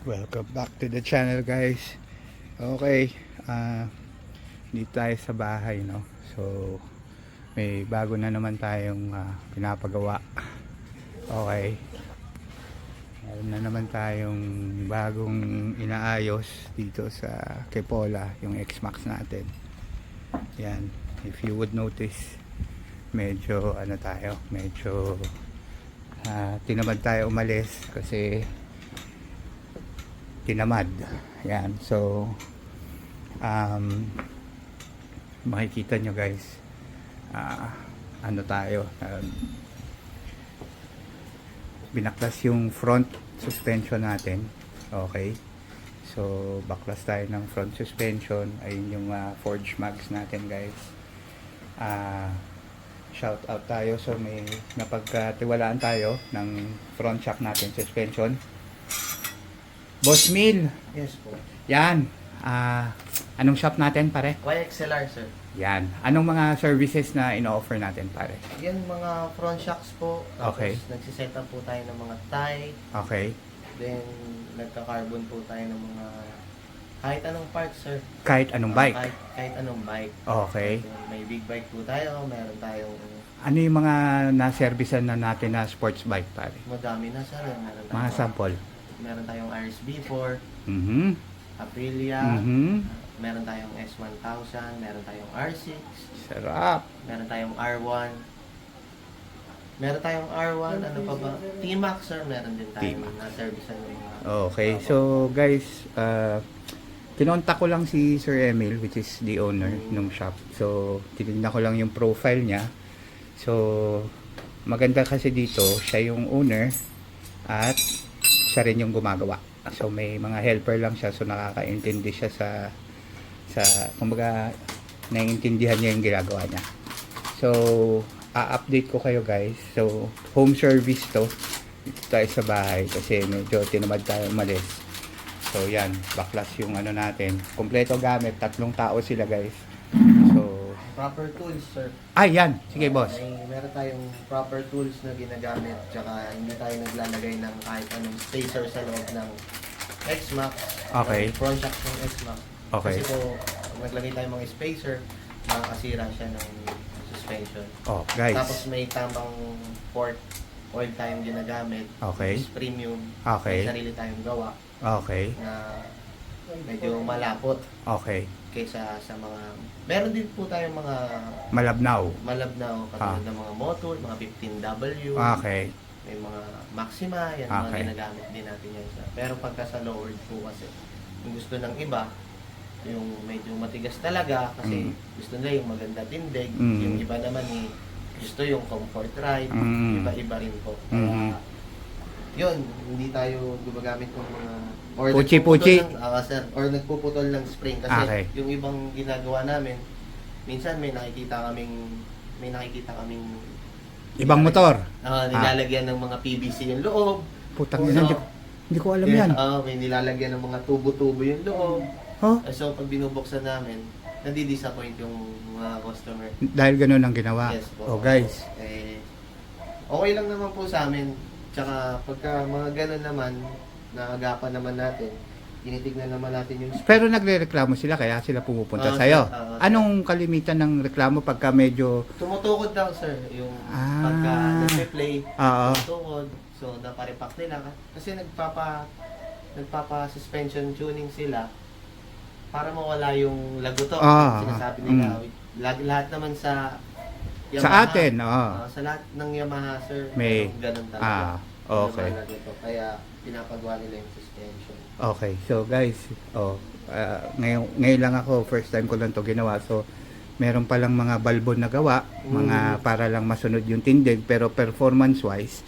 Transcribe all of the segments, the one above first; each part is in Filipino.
Welcome back to the channel, guys. Okay, dito tayo sa bahay, no? So may bago na naman tayong pinapagawa. Okay, meron na naman tayong bagong inaayos dito sa Kepola, yung X-Max natin. Yan, if you would notice, medyo medyo tinamad tayo umalis kasi tinamad. Yan, so makikita nyo, guys, binaklas yung front suspension natin. Okay, so baklas tayo ng front suspension. Ayun yung forge mags natin, guys. Shout out tayo, so may napagkatiwalaan tayo ng front shock natin suspension. Boss Mil. Yes po. Yan. Anong shop natin, pare? YXLR, sir. Yan. Anong mga services na ino-offer natin, pare? Yan, mga front shocks po. Tapos Okay. nagsiset up po tayo ng mga tie. Okay. Then, nagka-carbon po tayo ng mga kahit anong parts, sir. Kahit anong bike? Kahit anong bike. Okay. So, may big bike po tayo. Meron tayong Ano yung mga na-servicean na natin na sports bike, pare? madami na, sir. Meron tayong, Mga sample. Meron tayong RSB4, Mhm. Aprilia. Mhm. Meron tayong S1000. Meron tayong R6. Sarap. Meron tayong R1. Meron tayong R1. Ano pa ba? T-Max, sir. Meron din tayong T-Max. na-service ng mga... Okay. So, guys, kinontak ko lang si Sir Emil, which is the owner ng shop. So, tinignan ko lang yung profile niya. So, maganda kasi dito, siya yung owner at siya rin yung gumagawa. So, may mga helper lang siya, so nakakaintindi siya sa kumbaga, naiintindihan niya yung ginagawa niya. So, a-update ko kayo, guys. So, home service to. Dito tayo sa bahay kasi medyo tinamad tayo umalis. So, yan, baklas yung ano natin. Kompleto gamit, 3 tao sila, guys. So, Proper tools, sir. yan. Sige, boss. Meron tayong proper tools na ginagamit. Tsaka hindi tayo naglalagay ng kahit anong spacer sa loob ng X-Max. Okay. Front shock ng X-Max. Okay. Kasi po, naglagay tayo mga spacer, makakasira siya ng suspension. Oh, guys. Tapos may tamang port oil tayong ginagamit. Okay. Which is premium. Okay. May sarili tayong gawa Okay. na medyo malapot Okay. kaysa sa mga... Meron din po tayong mga Malabnaw. malabnaw katulad ng mga motor, mga 15W. Okay. May mga Maxima, yan Okay. mga ginagamit din natin yan. Pero pagka sa lowered po kasi, yung gusto ng iba, yung medyo matigas talaga kasi gusto nila yung maganda tindig. Yung iba naman gusto yung comfort ride. Iba-iba rin po. Kaya, yun, hindi tayo gumagamit ng mga Puchi-puchi. Sir, or nagpuputol ng spring kasi Okay. yung ibang ginagawa namin, minsan may nakikita kaming Ibang motor. nilalagyan ng mga PVC yung loob. Putang Oo. ina, hindi ko alam yan. May nilalagyan ng mga tubo-tubo yung loob. Huh? So, pag binubuksan namin, nadi-disappoint yung mga customer. Dahil ganun ang ginawa. Yes po. Oh, guys. Okay lang naman po sa amin. Tsaka, pagka mga ganun naman, naagapan naman natin, tinitignan naman natin yung... Pero nagrereklamo sila kaya sila pumupunta sa'yo. Anong kalimitan ng reklamo pagka medyo... Tumutukod lang, sir. Yung pagka nagpe-play, tumutukod. So, naparipak nila. Kasi nagpapa-suspension tuning sila para mawala yung lagutok. Sinasabi nila. Lahat naman sa Yamaha. Sa atin, sa lahat ng Yamaha, sir, may ganun talaga. Okay. Kaya pinapagawa nila yung suspension. Okay. So, guys, ngayon lang ako, first time ko lang to ginawa. So, meron palang mga balbon na gawa, mga para lang masunod yung tindig, pero performance-wise,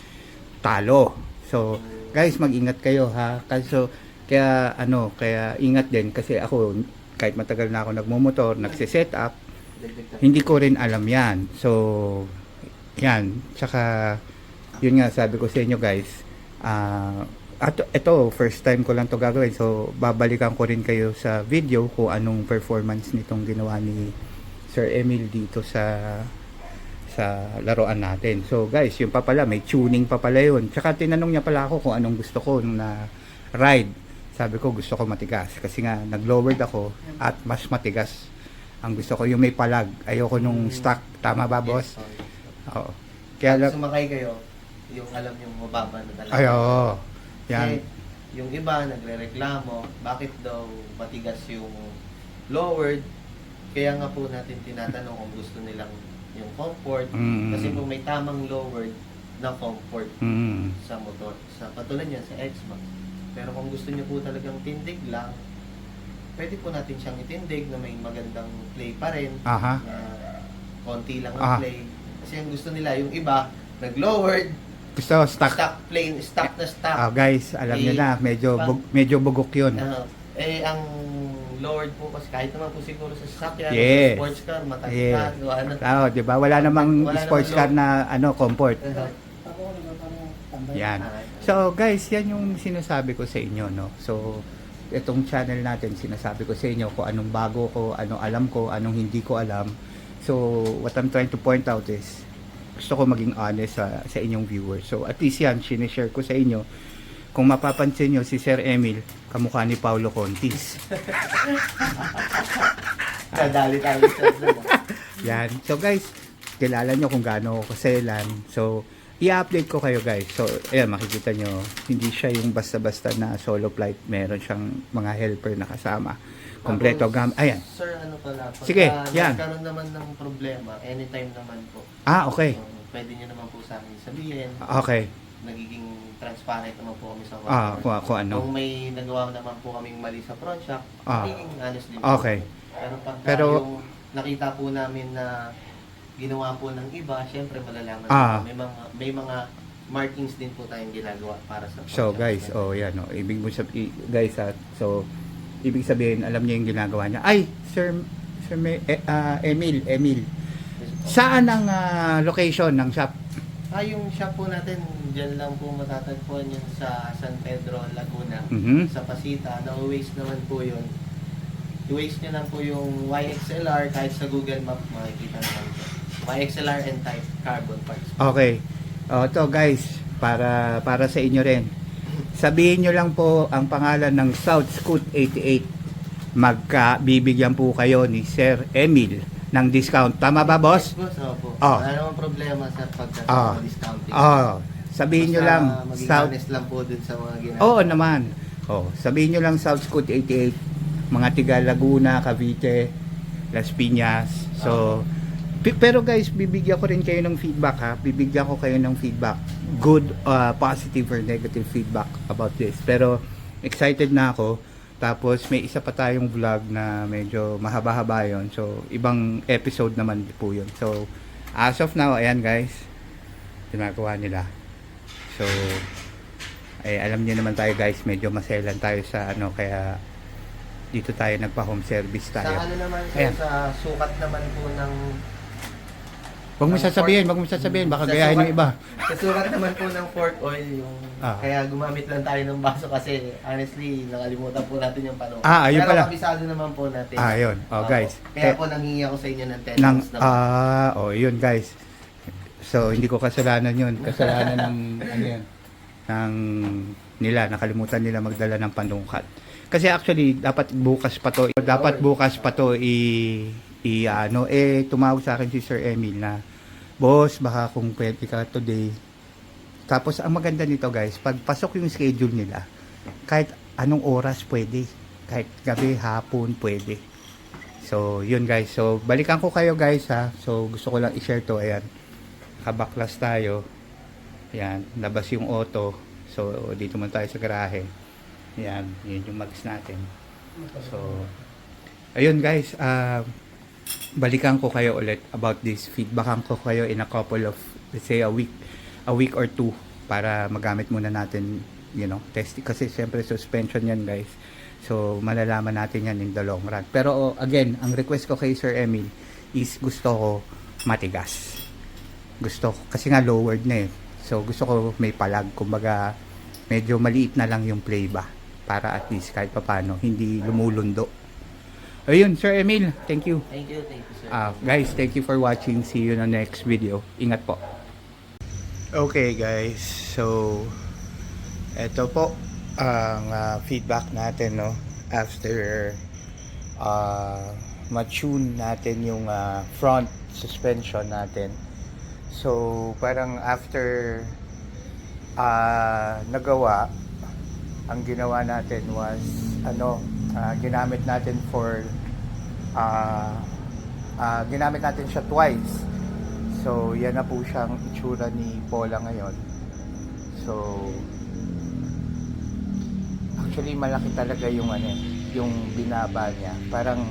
talo. So, guys, mag-ingat kayo, ha. Kaya ingat din kasi ako kahit matagal na ako nagmumotor, nagse-set up, hindi ko rin alam 'yan. So, yan. Tsaka yun nga sabi ko sa inyo, guys. Ito first time ko lang 'to gagawin. So, babalikan ko rin kayo sa video kung anong performance nitong ginawa ni Sir Emil dito sa laruan natin. So guys, yung pa pala, may tuning pa pala yun. Tsaka tinanong niya pala ako kung anong gusto ko na ride. Sabi ko gusto ko matigas kasi nga nag-lowered ako at mas matigas. Ang gusto ko yung may palag. Ayoko nung stock. Tama ba, boss? Yes, sorry. Oo. Kaya Pag sumakay kayo, yung alam yung mababa na talaga. ay, oo. Yan. Kasi yung iba nagrereklamo, bakit daw matigas yung lowered? Kaya nga po natin tinatanong kung gusto nilang yung comfort. Mm. Kasi po may tamang lowered na comfort Mm. sa motor. Sa katulad yan, sa X-Max. Pero kung gusto niyo po talagang tindig lang, pwede po natin siyang itindig na may magandang play pa rin. Aha. Na konti lang Ah. ang play. Kasi ang gusto nila, yung iba, nag-lowered, Gusto stock. stock plain, stock na stock. Guys, alam niyo na, medyo bugok 'yun. Ang lowered po kasi kahit naman po siguro sa sasakyan, Yes. sa sports car, matagtag, Yes. o ano. Di ba? Wala namang Wala sports car namang na comfort. Uh-huh. Yan. So, guys, yan yung sinasabi ko sa inyo, no. So, itong channel natin, sinasabi ko sa inyo kung anong bago ko, anong alam ko, anong hindi ko alam. So, what I'm trying to point out is gusto ko maging honest sa inyong viewers. So, at least yan, sinishare ko sa inyo. Kung mapapansin nyo, si Sir Emil, kamukha ni Paulo Contis. Kadali tayo sa Yan. So, guys, kilala nyo kung gaano ako kaselan. So, i-update ko kayo, guys. So, ayan, makikita nyo, hindi siya yung basta-basta na solo flight. Meron siyang mga helper na kasama. Kompleto ayan. Sir, ano pala? Sige, yan. Nagkaroon naman ng problema, anytime naman po. Okay. So, pwede nyo naman po sa akin sabihin. Okay. Nagiging transparent naman po kami sa Kung ano. Kung may nagawa naman po kaming mali sa front shock, nagiging honest din po. Okay. Pero pagka Pero, yung nakita po namin na ginawa po ng iba, syempre malalaman may mga markings din po tayong ginagawa para sa front So, shock. guys, yan, ibig mo sabihin, guys, so, ibig sabihin, alam niya yung ginagawa niya. Ay, Emil. Saan ang location ng shop? Yung shop po natin, dyan lang po matatagpuan yun sa San Pedro, Laguna, Mhm. sa Pasita. Na-waste naman po yun. I-waste nyo lang po yung YXLR, kahit sa Google Map, makikita naman po. YXLR and type carbon parts. Okay. To guys, para sa inyo rin. Sabihin nyo lang po ang pangalan ng South Scoot 88. Bibigyan po kayo ni Sir Emil ng discount. Tama ba, boss? Yes, boss. Opo. Oh. Wala namang problema sa pagka-discounting. Sabihin nyo lang maging South. honest lang po dun sa mga ginagawa. Oo naman. Sabihin nyo lang South Scoot 88. Mga tiga Laguna, Cavite, Las Piñas. So, pero guys, bibigyan ko rin kayo ng feedback, ha. Bibigyan ko kayo ng feedback. Good, positive or negative feedback about this. Pero excited na ako. Tapos may isa pa tayong vlog na medyo mahaba-haba yun. So, ibang episode naman po yun. So, as of now, ayan guys, ginagawa nila. So, alam niyo naman tayo guys, medyo maselan tayo sa kaya dito tayo nagpa-home service tayo. Sa ano naman, Ayan. sa sukat naman po ng... Huwag mo sasabihin, baka gayahin yung iba. Sa sukat naman po ng fork oil, yung kaya gumamit lang tayo ng baso kasi honestly, nakalimutan po natin yung panahon. Ayun pero pala. kabisado naman po natin. Yun. Guys. Kaya po nanghingi ako sa inyo ng 10 ounce naman. Yun guys. So, hindi ko kasalanan yun. Kasalanan ng, ng nila. Nakalimutan nila magdala ng panungkat. Kasi actually, dapat bukas pa to tumawag sa akin si Sir Emil na, boss, baka kung pwede ka today. Tapos, ang maganda nito guys, pag pasok yung schedule nila, kahit anong oras pwede. Kahit gabi, hapon, pwede. So, yun guys. So, balikan ko kayo guys, ha. So, gusto ko lang i-share to. Ayan. Kabaklas tayo. Ayan. Labas yung auto. So, dito man tayo sa garahe. Ayan. Yun yung mags natin. So, ayun guys. Balikan ko kayo ulit about this. Feedbackan ko kayo in a couple of, let's say, a week or two para magamit muna natin, testing. Kasi siyempre suspension yan guys. So, malalaman natin yan in the long run. Pero again, ang request ko kay Sir Emil is gusto ko matigas. Gusto ko, kasi nga lowered na eh. So, gusto ko may palag. Kumbaga, medyo maliit na lang yung play ba. Para at least kahit papano, hindi lumulundo. Ayun, Sir Emil, thank you. Thank you, sir. Guys, thank you for watching. See you in the next video. Ingat po. Okay guys, so eto po, ang feedback natin, no, after ma-tune natin yung front suspension natin. So parang after nagawa, ang ginawa natin was ginamit natin ginamit natin siya twice. So yan na po siyang itsura ni Paula ngayon. So actually malaki talaga yung yung binaba niya. Parang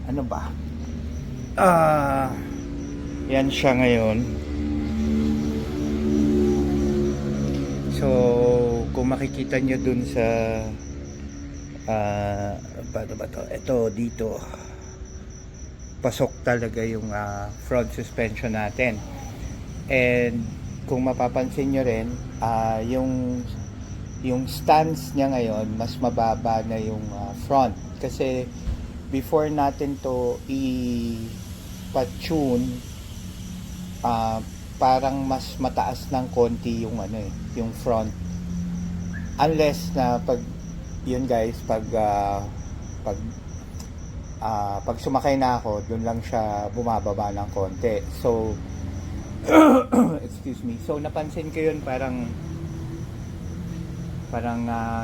ano ba? Yan siya ngayon. So kung makikita nyo dun sa paano ba to? Ito dito. Pasok talaga yung front suspension natin. And kung mapapansin nyo rin, yung stance niya ngayon, mas mababa na yung front. Kasi before natin to i-tune, parang mas mataas ng konti yung yung front. Unless na pag pag sumakay na ako, dun lang siya bumababa ng konti. So excuse me. So napansin ko yun, parang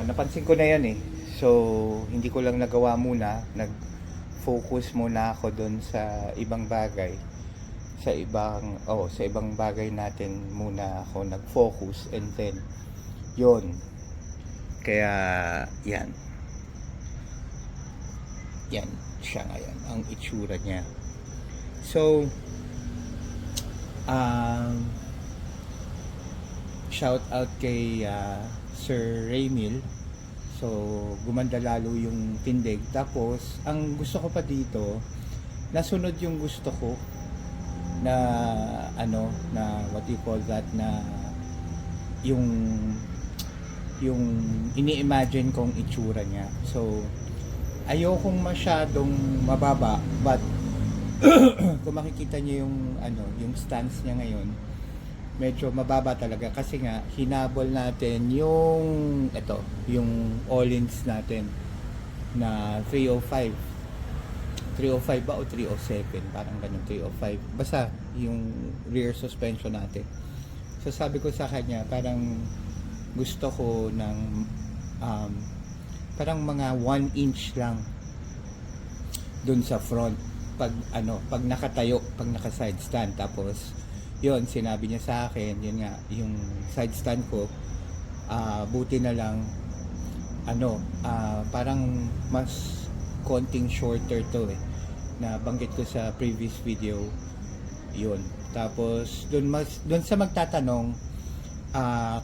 napansin ko na yan eh. So hindi ko lang nagawa muna, nag-focus muna ako dun sa ibang bagay. Sa ibang bagay natin muna ako nag-focus, and then yun. Kaya yan siya ngayon ang itsura niya. So shout out kay Sir Raymil. So gumanda lalo yung tindig. Tapos ang gusto ko pa dito, nasunod yung gusto ko na na what you call that, na yung ini-imagine kong itsura niya. So ayokong masyadong mababa, but kung makikita niyo yung stance niya ngayon, medyo mababa talaga kasi nga hinabol natin yung all-ins natin na 305 ba o 307, parang ganun, 305 basta yung rear suspension natin. So sabi ko sa kanya, parang gusto ko ng parang mga 1 inch lang dun sa front pag nakatayo, pag naka side stand. Tapos yun, sinabi niya sa akin, yun nga, yung side stand ko, buti na lang parang mas konting shorter to na banggit ko sa previous video yun. Tapos dun sa magtatanong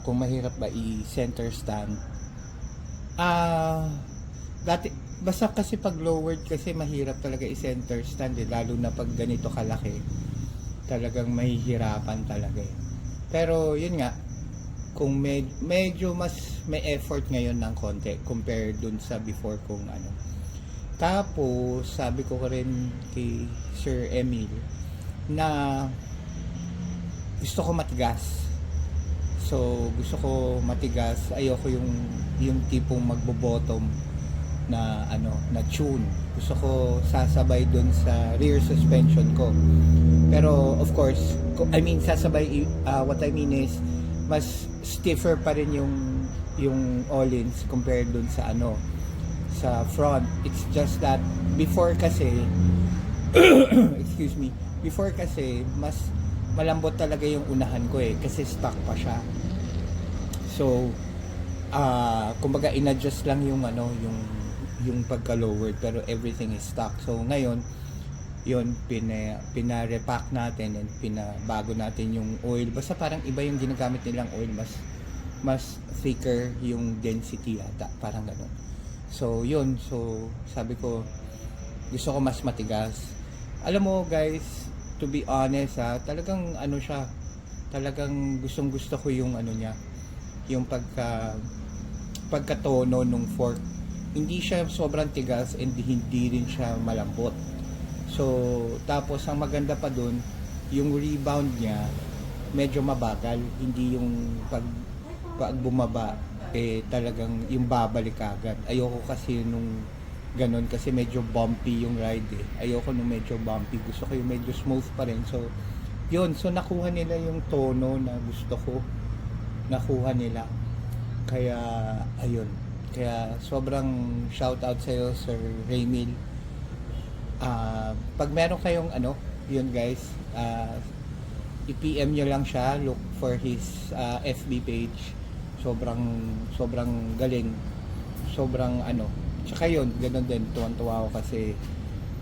kung mahirap ba i-center stand, basta kasi pag lowered kasi mahirap talaga i-center stand lalo na pag ganito kalaki, talagang mahihirapan talaga Pero yun nga, kung medyo mas may effort ngayon ng konti compared dun sa before kong Tapos sabi ko rin kay Sir Emil na gusto ko matigas. So gusto ko matigas, ayoko yung tipong magbo-bottom na na tune. Gusto ko sasabay dun sa rear suspension ko. Pero of course, sasabay, what I mean is mas stiffer pa rin yung all-ins compared dun sa sa front. It's just that before kasi excuse me, before kasi mas malambot talaga yung unahan ko kasi stock pa siya. So kumbaga in-adjust lang yung pagka-lowered, pero everything is stock. So ngayon yun, pina-repack natin and pinabago natin yung oil. Basta parang iba yung ginagamit nilang oil, mas thicker yung density yata, parang gano'n. So yun, so sabi ko gusto ko mas matigas. Alam mo guys, to be honest talagang siya, talagang gusto ko yung niya, yung pagkatono nung fork. Hindi siya sobrang tigas and hindi rin siya malambot. So tapos ang maganda pa dun, yung rebound niya medyo mabagal, hindi yung pag bumaba, talagang yung babalik agad. Ayoko kasi nung ganun kasi medyo bumpy yung ride Ayoko nung medyo bumpy. Gusto ko yung medyo smooth pa rin. So, yun. So, nakuha nila yung tono na gusto ko. Nakuha nila. Kaya, ayun. Kaya, sobrang shoutout sa'yo, Sir Raymil. Pag meron kayong yun guys, i-PM nyo lang siya, look for his FB page. Sobrang galing. Sobrang tsaka yun, ganun din, tuwan-tuwa ako kasi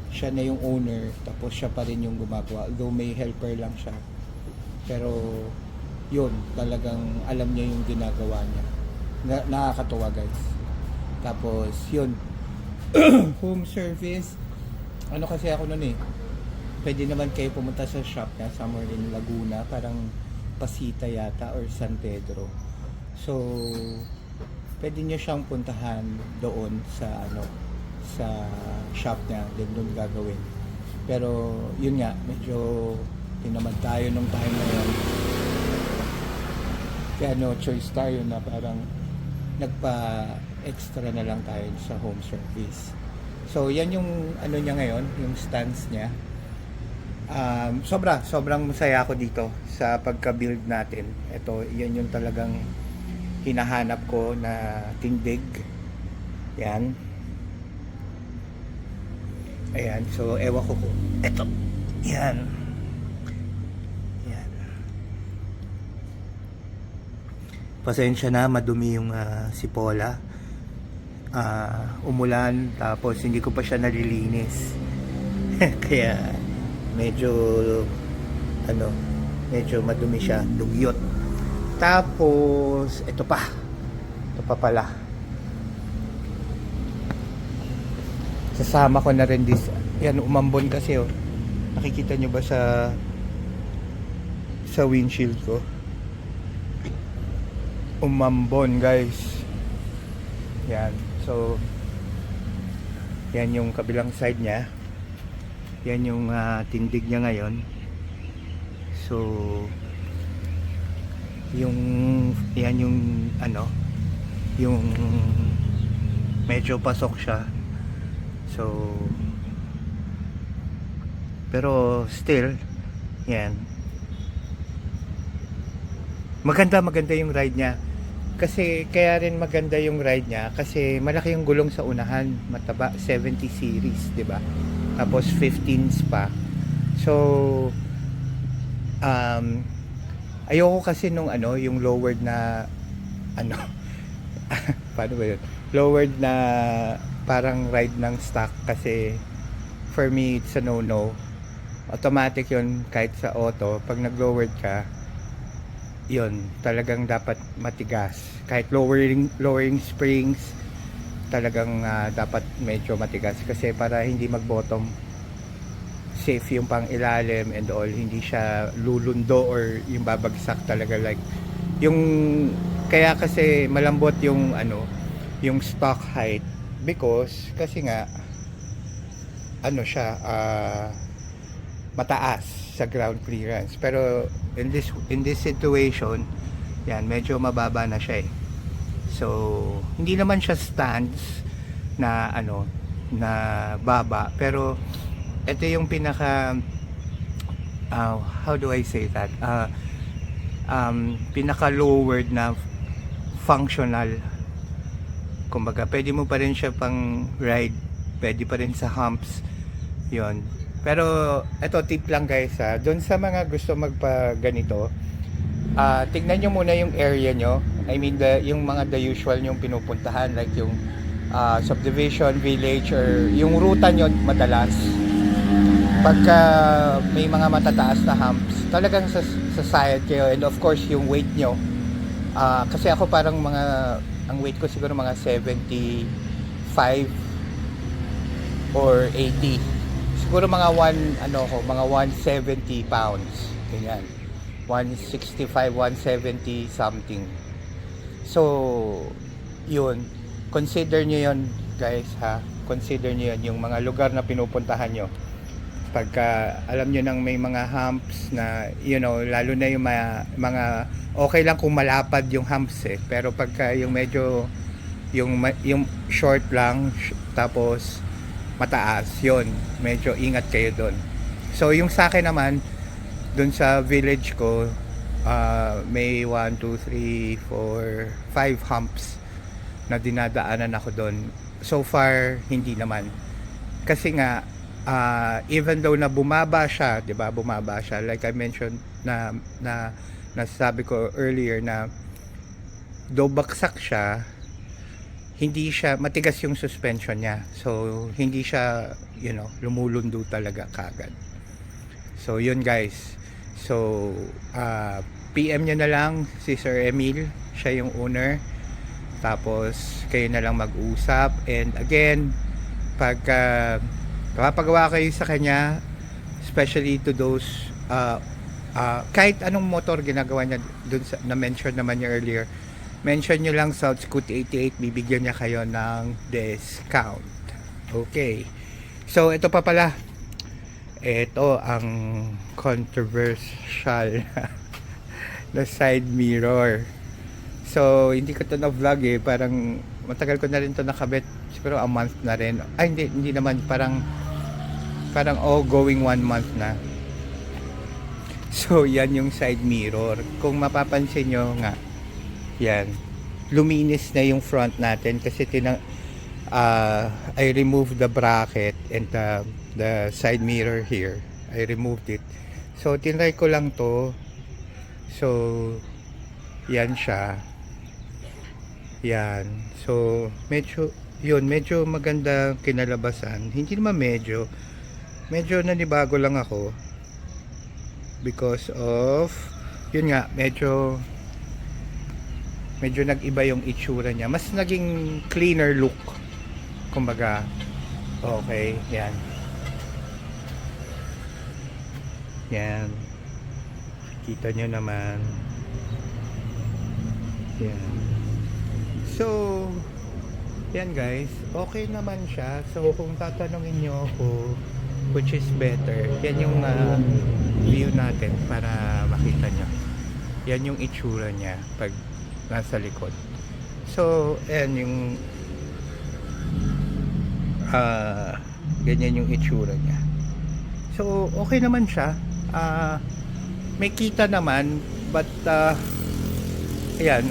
siya na yung owner, tapos siya pa rin yung gumagawa. Though may helper lang siya. Pero, yun, talagang alam niya yung ginagawa niya. Nakakatuwa guys. Tapos, yun, home service, kasi ako nun pwede naman kayo pumunta sa shop niya somewhere in Laguna, parang Pasita yata or San Pedro. So pwede niyo siyang puntahan doon sa sa shop niya, then doon gagawin. Pero yun nga, medyo tinamad tayo nung time na yun, kaya no choice tayo na parang nagpa-extra na lang tayo sa home service. So yan yung niya ngayon, yung stance niya. Sobrang masaya ako dito sa pagka-build natin. Ito, yan yung talagang hinahanap ko na tindig. Yan. Ayan, so ewan ko po. Ito. Yan. Yan. Pasensya na, madumi yung si Paula. Umulan, tapos hindi ko pa siya nalilinis. Kaya medyo madumi siya, dugyot. Tapos ito pa pala, sasama ko na rin yan, umambon kasi nakikita nyo ba sa windshield ko, umambon guys. Yan, so yan yung kabilang side niya. Yan yung tindig niya ngayon. So yan yung yung medyo pasok siya. So pero still yan, maganda yung ride niya. Kasi kaya rin maganda yung ride niya kasi malaki yung gulong sa unahan, mataba, 70 series, 'di ba? Tapos 15s pa. So ayoko kasi nung yung lowered na paano ba yun? Lowered na parang ride ng stock kasi for me it's a no-no. Automatic yun kahit sa auto. Pag nag-lowered ka, yun, talagang dapat matigas. Kahit lowering springs, talagang dapat medyo matigas kasi para hindi mag-bottom, safe yung pang ilalim and all, hindi siya lulundo or yung babagsak talaga, like yung kaya kasi malambot yung yung stock height because kasi nga siya mataas sa ground clearance, pero in this situation yan, medyo mababa na siya so hindi naman siya stance na na baba, pero ito yung pinaka how do I say that, pinaka lowered na functional. Kumbaga pwede mo pa rin siya pang ride, pwede pa rin sa humps yon. Pero ito tip lang guys, doon sa mga gusto magpa ganito, tignan nyo muna yung area nyo. I mean yung mga the usual yung pinupuntahan, like yung subdivision, village, or yung ruta nyo madalas. Pagka may mga matataas na humps, talagang sa side kayo, and of course yung weight nyo, kasi ako parang ang weight ko siguro mga 75 or 80, siguro mga mga 170 pounds, ganyan, 165, 170 something. So yun, consider nyo yun guys, consider nyo yun, yung mga lugar na pinupuntahan nyo. Pagka alam nyo nang may mga humps na, you know, lalo na yung mga okay lang kung malapad yung humps eh, pero pagka yung medyo yung short lang tapos mataas, yon medyo ingat kayo doon. So yung sa akin naman doon sa village ko, may 1, 2, 3, 4, 5 humps na dinadaanan ako doon. So far hindi naman, kasi nga even though na bumaba siya, 'di ba? Bumaba siya like I mentioned na nasabi ko earlier na though baksak siya, hindi siya matigas yung suspension niya. So hindi siya, you know, lumulundo talaga kagad. So yun guys. So PM nyo na lang si Sir Emil, siya yung owner. Tapos kayo na lang mag-usap, and again, pag kapagawa kayo sa kanya, especially to those kahit anong motor ginagawa niya dun sa, na mention naman niya earlier, mention nyo lang South Scoot 88, bibigyan niya kayo ng discount. Okay, so ito pa pala, ito ang controversial na side mirror. So hindi ko to na vlog eh, parang matagal ko na rin to nakabit, siguro a month na rin. Ay hindi naman, parang going 1 month na. So yan yung side mirror, kung mapapansin nyo nga, yan, luminis na yung front natin kasi I removed the bracket and the side mirror here, I removed it. So tinry ko lang to, so yan siya, yan. So medyo maganda kinalabasan, hindi naman medyo nanibago lang ako because of yun nga, medyo nag-iba yung itsura niya, mas naging cleaner look kumbaga. Okay, yan kita nyo naman yan. So yan guys, okay naman siya. So kung tatanungin nyo ako which is better, yan yung view natin para makita nyo. Yan yung itsura niya pag nasa likod. So yan yung ganyan yung itsura niya. So okay naman siya, may kita naman, but ayan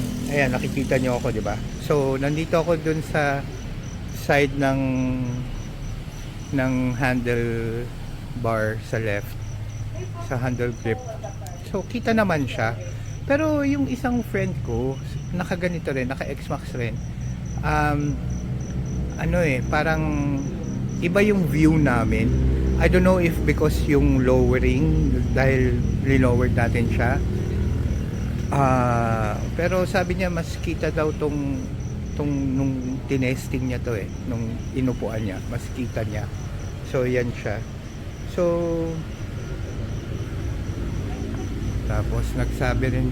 nakikita nyo ako, di ba? So nandito ako dun sa side ng handle bar sa left, sa handle grip. So kita naman siya, pero yung isang friend ko nakaganito rin, naka X-Max rin, parang iba yung view namin. I don't know if because yung lowering, dahil linowered natin siya, pero sabi niya mas kita daw tong nung tinesting niya to nung inupuan niya, mas kita niya. So yan siya. So tapos nagsabi rin,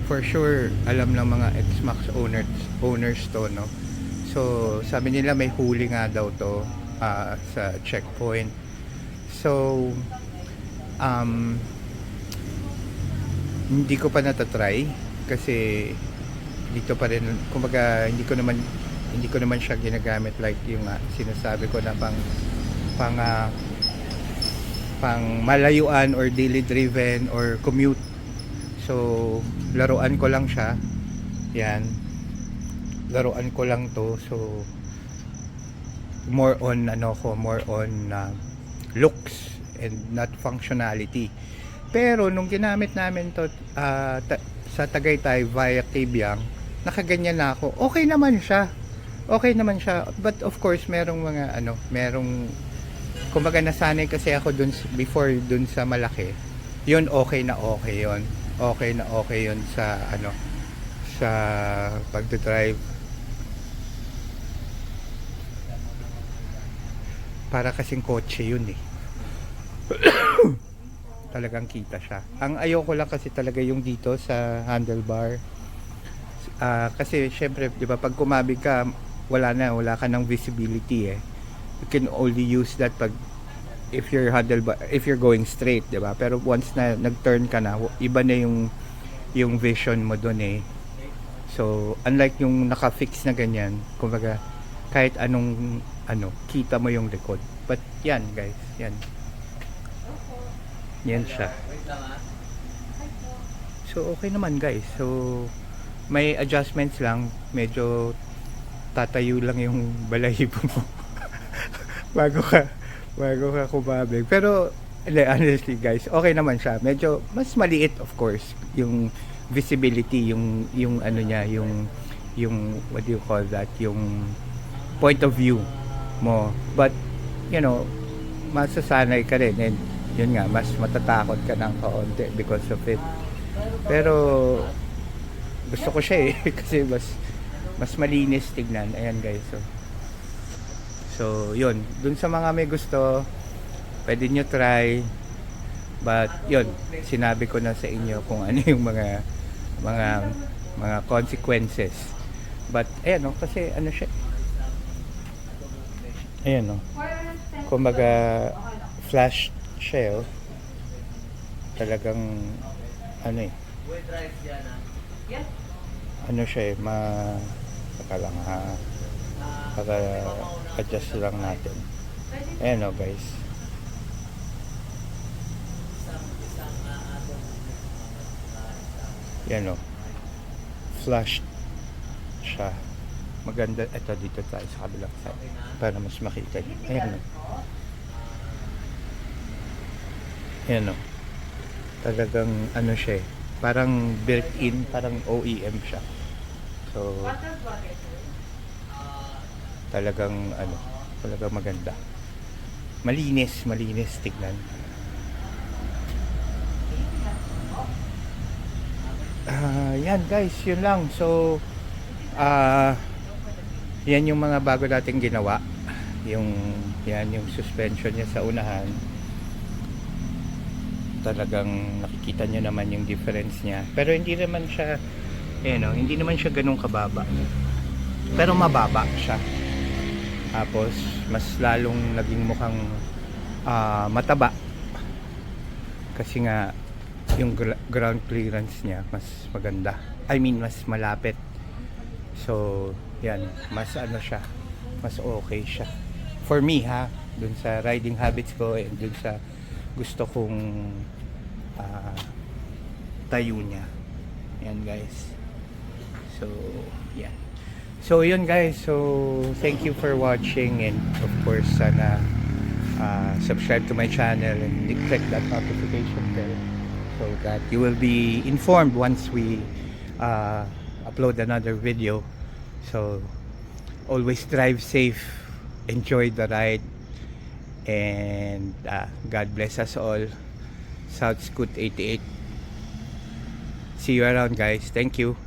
for sure alam ng mga X-Max owners to, no? So sabi nila may huli nga daw to sa checkpoint. So hindi ko pa natatry kasi dito pa rin, kumbaga hindi ko naman siya ginagamit like yung sinasabi ko na pang malayuan or daily driven or commute. So laruan ko lang siya, yan, laruan ko lang to. So more on looks and not functionality. Pero nung ginamit namin to sa Tagaytay via Kibyang, nakaganyan na ako. Okay naman siya, but of course merong kumbaga nasanay kasi ako dun before dun sa malaki. Yun okay na okay yun sa sa pagdadrive. Para kasing kotse yun talagang kita siya. Ang ayoko lang kasi talaga yung dito sa handlebar, kasi syempre, di ba, pag kumabig ka, wala ka ng visibility You can only use that pag if you're going straight, 'di ba? Pero once na nag-turn ka na, iba na yung vision mo doon eh. So, unlike yung naka-fix na ganyan, kumbaga kahit anong kita mo yung likod. But yan, guys, yan. Yan siya. So, okay naman, guys. So, may adjustments lang, medyo tatayo lang yung balahibo mo bago ka kumabig. Pero honestly guys, okay naman siya. Medyo mas maliit of course yung visibility, yung ano niya, yung what do you call that, yung point of view mo. But you know, masasanay ka rin, and yun nga, mas matatakot ka ng kaunti because of it. Pero gusto ko siya eh kasi mas malinis tignan. Ayan guys, so yun, dun sa mga may gusto, pwede nyo try. But yun, sinabi ko na sa inyo kung ano yung mga consequences. But ayan kasi ano siya, ayan kumbaga flash siya talagang ano ano siya saka lang para adjust lang natin. Ayan guys, yan flash siya, maganda. Ito dito tayo sa kabilang side para mas makita. Ayan ayan talagang ano siya parang built-in, parang OEM siya. So talagang talagang maganda, malinis tignan. Yan guys, yun lang. So yan yung mga bago nating ginawa, yung suspension niya sa unahan. Talagang nakikita nyo naman yung difference niya, pero hindi naman siya hindi naman siya ganun kababa, pero mababa siya. Tapos mas lalong naging mukhang mataba kasi nga yung ground clearance niya mas maganda, mas malapit. So yan, mas siya, mas okay siya for me dun sa riding habits ko, and dun sa gusto kong tayo niya. Yan guys, so yan. So yun guys, so thank you for watching, and of course sana subscribe to my channel and click that notification bell so that you will be informed once we upload another video. So always drive safe, enjoy the ride, and God bless us all. South Scoot 88. See you around guys. Thank you.